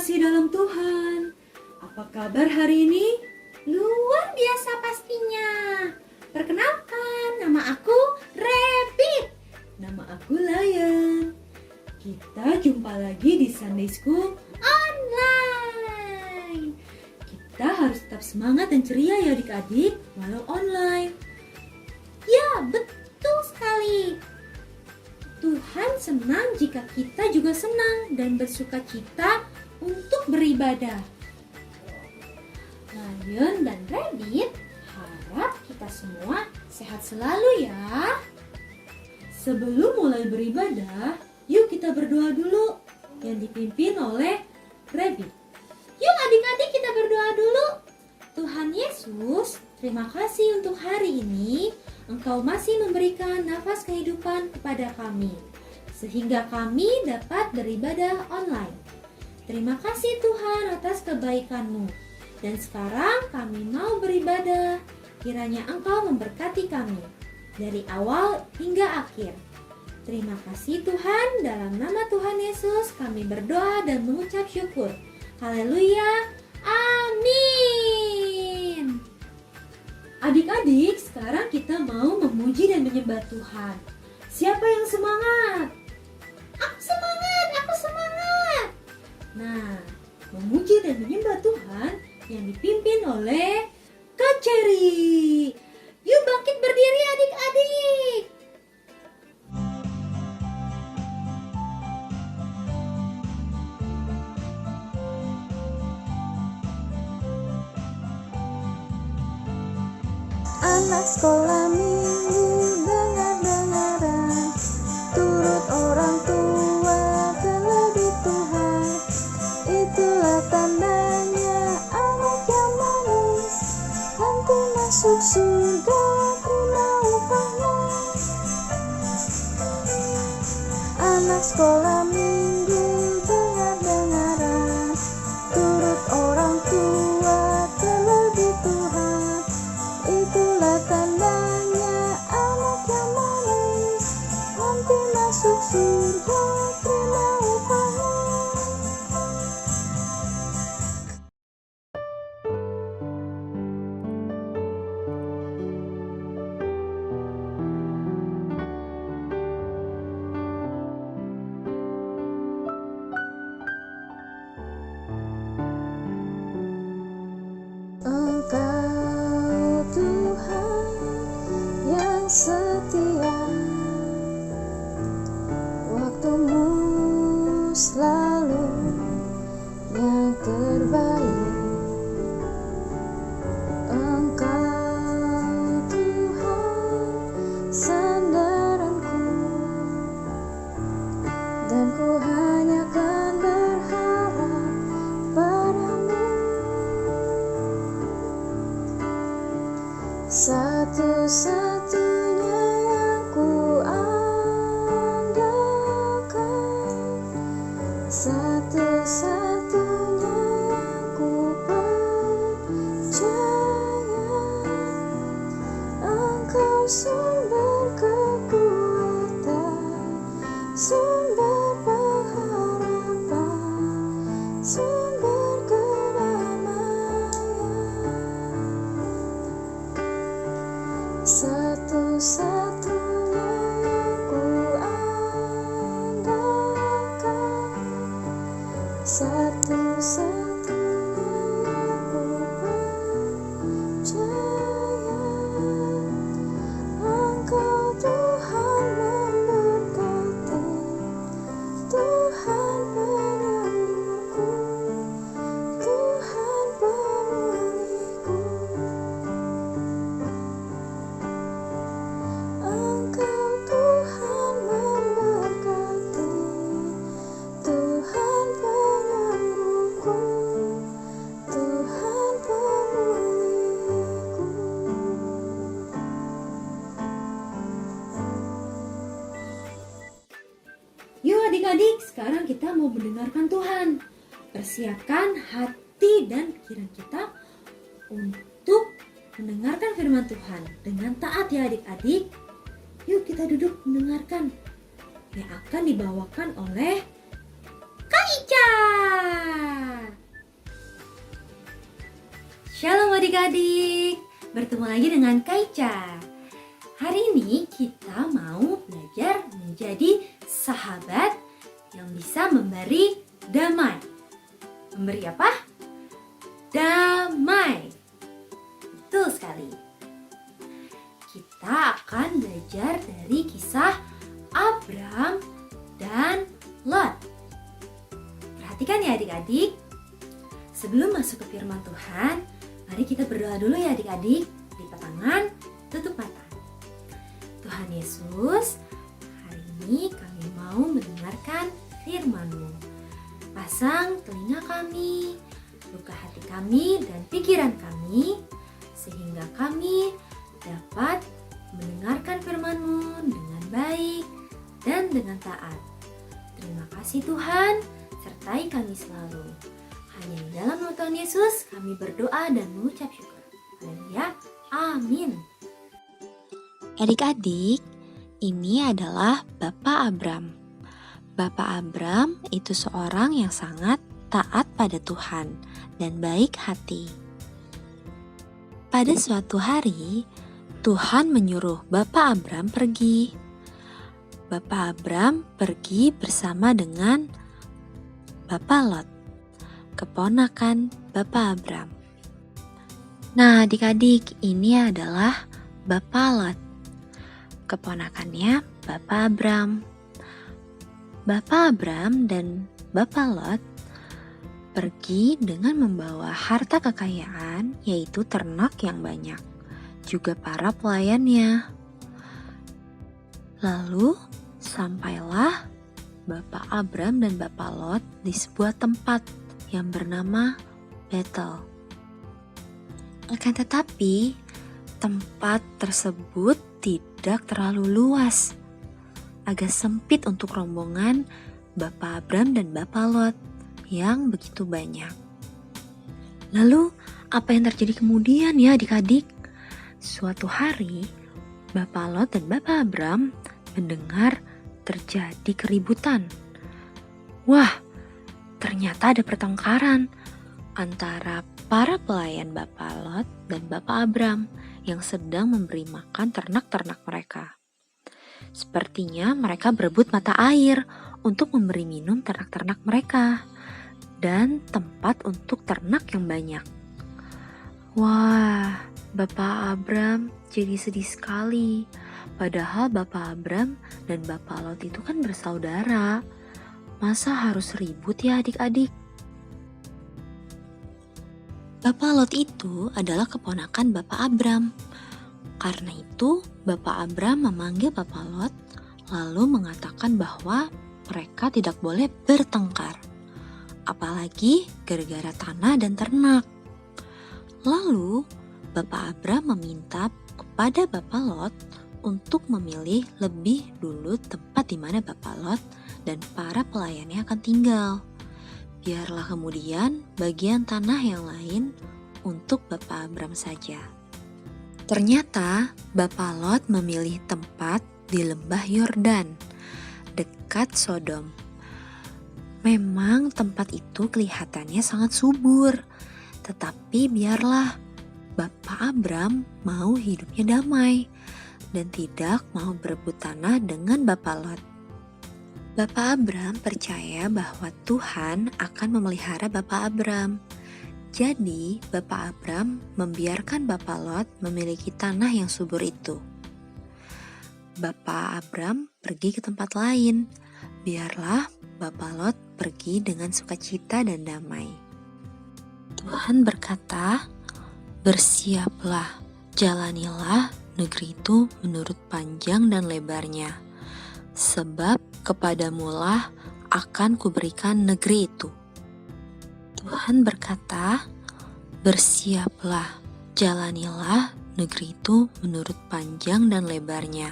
terkasih dalam Tuhan, apa kabar hari ini? Luar biasa pastinya. Perkenalkan, nama aku Rabbit. Nama aku Lion. Kita jumpa lagi di Sunday School Online. Kita harus tetap semangat dan ceria ya adik-adik, walau online. Ya, betul sekali. Tuhan senang jika kita juga senang dan bersuka cita untuk beribadah. Lion dan Rabbit harap kita semua sehat selalu ya. Sebelum mulai beribadah, yuk kita berdoa dulu yang dipimpin oleh Rabbit. Yuk adik-adik kita berdoa dulu. Tuhan Yesus, terima kasih untuk hari ini. Engkau masih memberikan nafas kehidupan kepada kami, sehingga kami dapat beribadah online. Terima kasih Tuhan atas kebaikan-Mu. Dan sekarang kami mau beribadah. Kiranya Engkau memberkati kami dari awal hingga akhir. Terima kasih Tuhan, dalam nama Tuhan Yesus kami berdoa dan mengucap syukur. Haleluya, amin. Adik-adik, sekarang kita mau memuji dan menyembah Tuhan. Siapa yang semangat? Aku semangat, aku semangat. Nah, memuji dan menyembah Tuhan yang dipimpin oleh Kak Cherry. Yuk bangkit berdiri adik-adik. Anak sekolah minggu dengar-dengaran, turut orang tua terlebih Tuhan. Itulah tandanya anak yang manis, nanti masuk surga terima upahnya. Anak sekolah minggu dengar-dengaran, turut orang tua terlebih Tuhan. Itulah tandanya anak yang manis, nanti masuk surga terima upahnya. Engkau Tuhan yang setia, waktumu selalu yang terbaik. Engkau Tuhan sandaranku, dan ku hanya akan berharap padamu. Satu-satunya yang ku andalkan, satu-satunya yang ku percaya. Engkau sumber kekuatan, sumber pengharapan, sumber kedamaian. Satu-satunya yang ku andalkan, satu-satunya yang ku percaya. Engkau Tuhan memberkati, Tuhan penyembuhku, Tuhan pemulihku. Engkau Tuhan memberkati, Tuhan penyembuhku, Tuhan pemulihku. Yuk adik-adik, sekarang kita mau mendengarkan Tuhan. Persiapkan hati dan pikiran kita untuk mendengarkan firman Tuhan dengan taat ya adik-adik. Yuk kita duduk mendengarkan yang akan dibawakan oleh Kaica. Shalom adik-adik, bertemu lagi dengan Kaica. Hari ini kita mau belajar menjadi sahabat yang bisa memberi damai. Memberi apa? Damai. Betul sekali. Kita akan belajar dari kisah Abram dan Lot. Perhatikan ya adik-adik. Sebelum masuk ke firman Tuhan, mari kita berdoa dulu ya adik-adik. Lipat tangan, tutup mata. Tuhan Yesus, hari ini kami mau mendengarkan firman-Mu. Pasang telinga kami, buka hati kami dan pikiran kami, sehingga kami dapat mendengarkan firman-Mu dengan baik dan dengan taat. Terima kasih Tuhan, sertai kami selalu. Hanya di dalam nama Tuhan Yesus kami berdoa dan mengucap syukur. Haleluya, amin. Adik-adik, ini adalah Bapak Abram. Bapak Abram itu seorang yang sangat taat pada Tuhan dan baik hati. Pada suatu hari, Tuhan menyuruh Bapak Abram pergi. Bapak Abram pergi bersama dengan Bapak Lot, keponakan Bapak Abram. Nah, adik-adik, ini adalah Bapak Lot, keponakannya Bapak Abram. Bapak Abram dan Bapak Lot pergi dengan membawa harta kekayaan, yaitu ternak yang banyak, juga para pelayannya. Lalu sampailah Bapak Abram dan Bapak Lot di sebuah tempat yang bernama Betel. Akan tetapi, tempat tersebut tidak terlalu luas, agak sempit untuk rombongan Bapak Abram dan Bapak Lot yang begitu banyak. Lalu, apa yang terjadi kemudian ya adik-adik? Suatu hari, Bapak Lot dan Bapak Abram mendengar terjadi keributan. Wah, ternyata ada pertengkaran antara para pelayan Bapak Lot dan Bapak Abram yang sedang memberi makan ternak-ternak mereka. Sepertinya mereka berebut mata air untuk memberi minum ternak-ternak mereka dan tempat untuk ternak yang banyak. Wah, Bapak Abram jadi sedih sekali. Padahal Bapak Abram dan Bapak Lot itu kan bersaudara. Masa harus ribut ya adik-adik? Bapak Lot itu adalah keponakan Bapak Abram. Karena itu, Bapak Abram memanggil Bapak Lot, lalu mengatakan bahwa mereka tidak boleh bertengkar, apalagi gara-gara tanah dan ternak. Lalu, Bapak Abram meminta kepada Bapak Lot untuk memilih lebih dulu tempat di mana Bapak Lot dan para pelayannya akan tinggal. Biarlah kemudian bagian tanah yang lain untuk Bapak Abram saja. Ternyata Bapak Lot memilih tempat di lembah Yordan, dekat Sodom. Memang tempat itu kelihatannya sangat subur, tetapi biarlah Bapak Abram mau hidupnya damai dan tidak mau berebut tanah dengan Bapak Lot. Bapak Abram percaya bahwa Tuhan akan memelihara Bapak Abram. Jadi, Bapak Abram membiarkan Bapak Lot memiliki tanah yang subur itu. Bapak Abram pergi ke tempat lain. Biarlah Bapak Lot pergi dengan sukacita dan damai. Tuhan berkata, "Bersiaplah, jalanilah negeri itu menurut panjang dan lebarnya, sebab kepadamulah akan kuberikan negeri itu." Tuhan berkata, "Bersiaplah, jalanilah negeri itu menurut panjang dan lebarnya,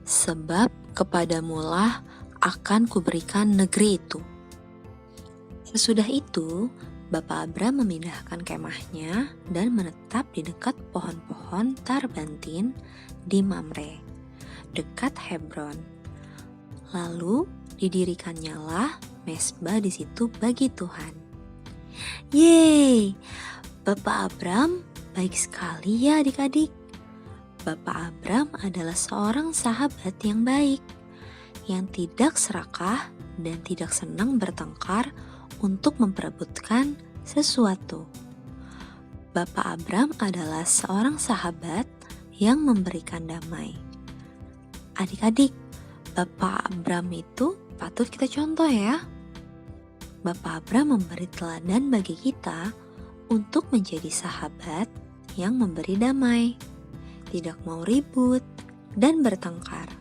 sebab kepadamulah akan kuberikan negeri itu." Sesudah itu, Bapak Abram memindahkan kemahnya dan menetap di dekat pohon-pohon tarbantin di Mamre, dekat Hebron. Lalu didirikannya mezbah di situ bagi Tuhan. Yeay, Bapak Abram baik sekali ya adik-adik. Bapak Abram adalah seorang sahabat yang baik, yang tidak serakah dan tidak senang bertengkar untuk memperebutkan sesuatu. Bapak Abram adalah seorang sahabat yang memberikan damai. Adik-adik, Bapak Abram itu patut kita contoh ya. Bapak Abram memberi teladan bagi kita untuk menjadi sahabat yang memberi damai, tidak mau ribut dan bertengkar.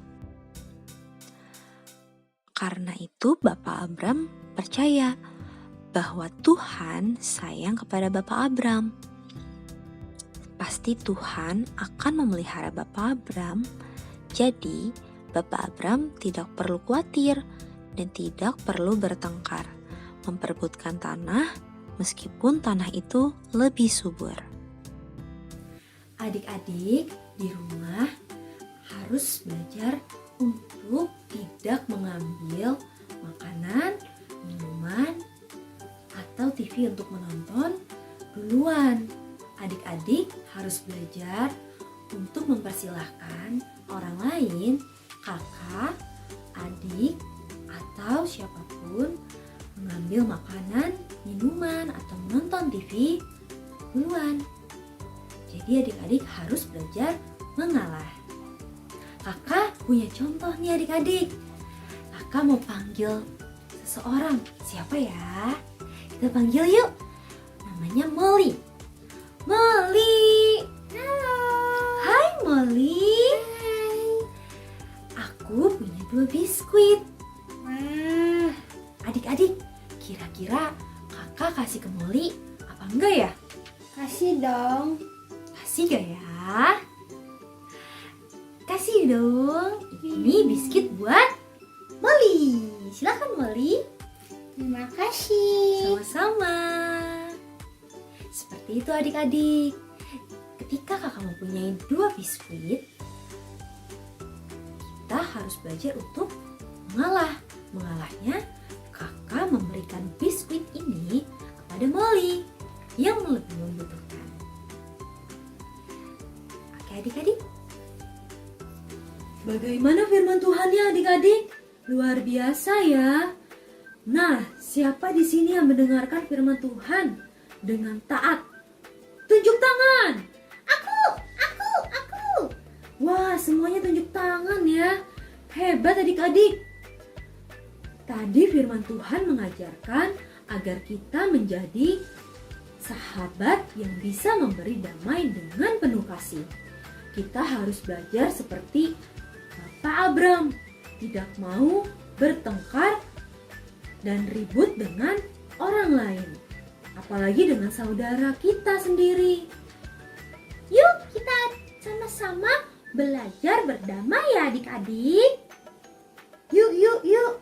Karena itu Bapak Abram percaya bahwa Tuhan sayang kepada Bapak Abram. Pasti Tuhan akan memelihara Bapak Abram, jadi Bapak Abram tidak perlu khawatir dan tidak perlu bertengkar, memperebutkan tanah meskipun tanah itu lebih subur. Adik-adik di rumah harus belajar untuk tidak mengambil makanan, minuman, atau TV untuk menonton duluan. Adik-adik harus belajar untuk mempersilahkan orang lain, kakak, adik, atau siapapun mengambil makanan, minuman, atau menonton TV duluan. Jadi adik-adik harus belajar mengalah. Kakak punya contoh nih adik-adik. Kakak mau panggil seseorang. Siapa ya? Kita panggil yuk. Namanya Molly. Molly. Halo. Hai Molly. Hai. Aku punya 2 biskuit. Wah, Adik-adik, kira-kira kakak kasih ke Molly apa enggak ya? kasih dong. Kasih gak ya? Kasih dong. Ini biskuit buat Molly. Silakan Molly. Terima kasih. Sama-sama. Seperti itu adik-adik. Ketika kakak mempunyai 2 biskuit, kita harus belajar untuk mengalah. Mengalahnya, kakak memberikan biskuit ini kepada Molly yang lebih membutuhkan. Oke adik-adik. Bagaimana firman Tuhan ya adik-adik? Luar biasa ya. Nah, siapa di sini yang mendengarkan firman Tuhan dengan taat? Tunjuk tangan. Aku. Wah, semuanya tunjuk tangan ya. Hebat adik-adik. Tadi firman Tuhan mengajarkan agar kita menjadi sahabat yang bisa memberi damai dengan penuh kasih. Kita harus belajar seperti Bapak Abram, tidak mau bertengkar dan ribut dengan orang lain, apalagi dengan saudara kita sendiri. Yuk kita sama-sama belajar berdamai ya adik-adik. Yuk.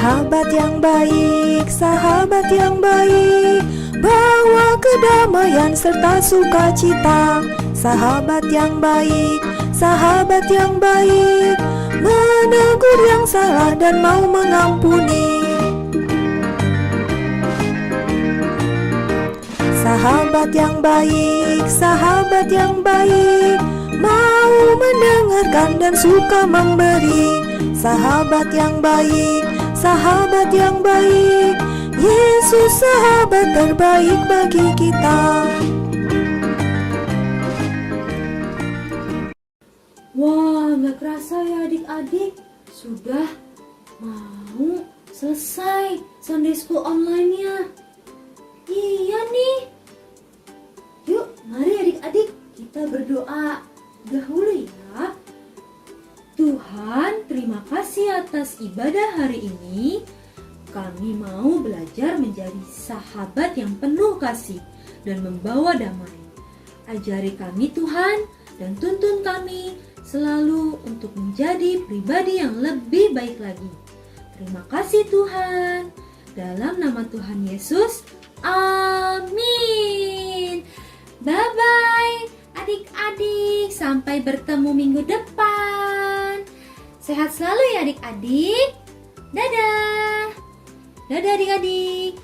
Sahabat yang baik, sahabat yang baik, bawa kedamaian serta sukacita. Sahabat yang baik, sahabat yang baik, menegur yang salah dan mau mengampuni. Sahabat yang baik, sahabat yang baik, mau mendengarkan dan suka memberi. Sahabat yang baik, sahabat yang baik, Yesus sahabat terbaik bagi kita. Wah, nggak kerasa ya adik-adik, sudah mau selesai Sunday School online-nya. Iya nih. Yuk, mari adik-adik kita berdoa dahulu ya. Tuhan, terima kasih atas ibadah hari ini. Kami mau belajar menjadi sahabat yang penuh kasih dan membawa damai. Ajari kami Tuhan dan tuntun kami selalu untuk menjadi pribadi yang lebih baik lagi. Terima kasih Tuhan. Dalam nama Tuhan Yesus, amin. Bye-bye adik-adik. Sampai bertemu minggu depan. Sehat selalu ya adik-adik. Dadah. Dadah adik-adik.